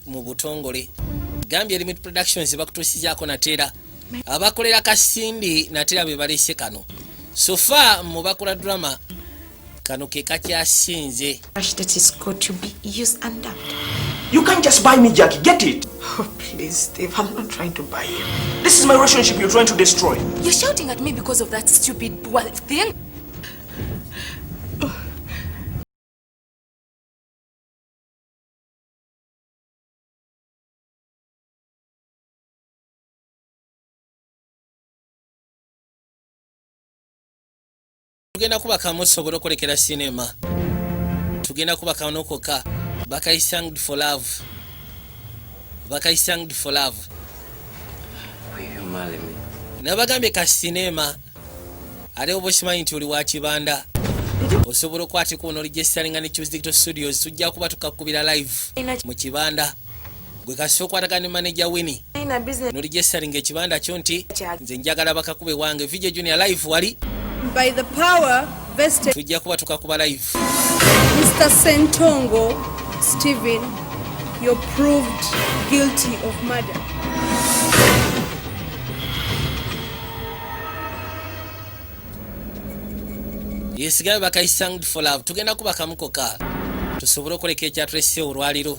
mu butongole gambye Limit Productions bakutusizaako natera abakolera Kasindi natera be balese kano sofa mu bakola drama kano ke kakyasinze. That is going to be used and dubbed. You can't just buy me, Jackie. Get it? Oh, please, Steve. I'm not trying to buy you. This is my relationship you're trying to destroy. You're shouting at me because of that stupid thing? Tugenda kubaka musobola okolekera cinema. Tugenda kubaka nokoka Bakaisanged for love. Bakaisanged for love. Will you marry me? Nabagambye ka cinema. Ale oboshimanyi nti oli wa Kibanda. Osobola okwatika ono registaringa ne Choose Digital Studios tujja kuba tukakubira live mu Kibanda. Gwe kasoko atakane manager Winnie. No registaringa Kibanda kyo nti nze njagala bakakube wange Video Junior live wali. By the power vested tujja kuba tukakuba live. Mr. Sentongo Stephen, you're proved guilty of murder. Yesigaye Bakaisanged for love. Tugenda kuba kamukoka. Tusobole okoleka ekyatrese olwaliro.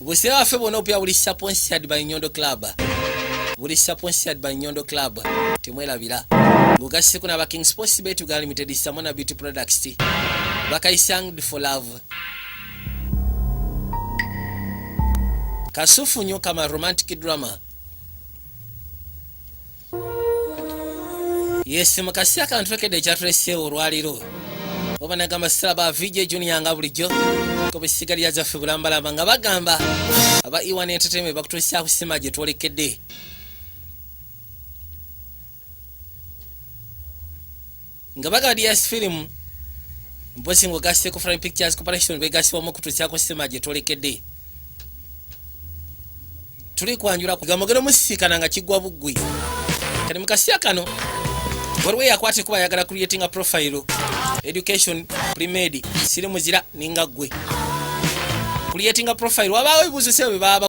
Busera waffe bwonna opya buli sponsored by Nyondo Club. Buli sponsored by Nyondo Club. Temwerabira. Gugaseko na King Sports Bet Uganda Limited Samona Beauty Products. Bakaisanged for love. Kasufu nyo kama romantic drama. Yes, mukasi akantwekede ekyatrese olwaliro. Oba nagamba siraba Video Junior nga bulijjo. Ko bisigali yazaffe bulambalamba nga bagamba aba Iwan Entertainment bakutuusa kusima gye twolekedde. Nga baga DS film mbosi ngogase ko Frame Pictures Corporation begasi wamu kutuusa kusima gye twolekedde. Tuli kwanjula kugamogero musisikana nga kigwa buggwi. Kali mukasi akano Borwe yakwate kuba yagala creating a profile education pre-med siri muzira ninga gwe creating a profile wabawe buzo sebe baba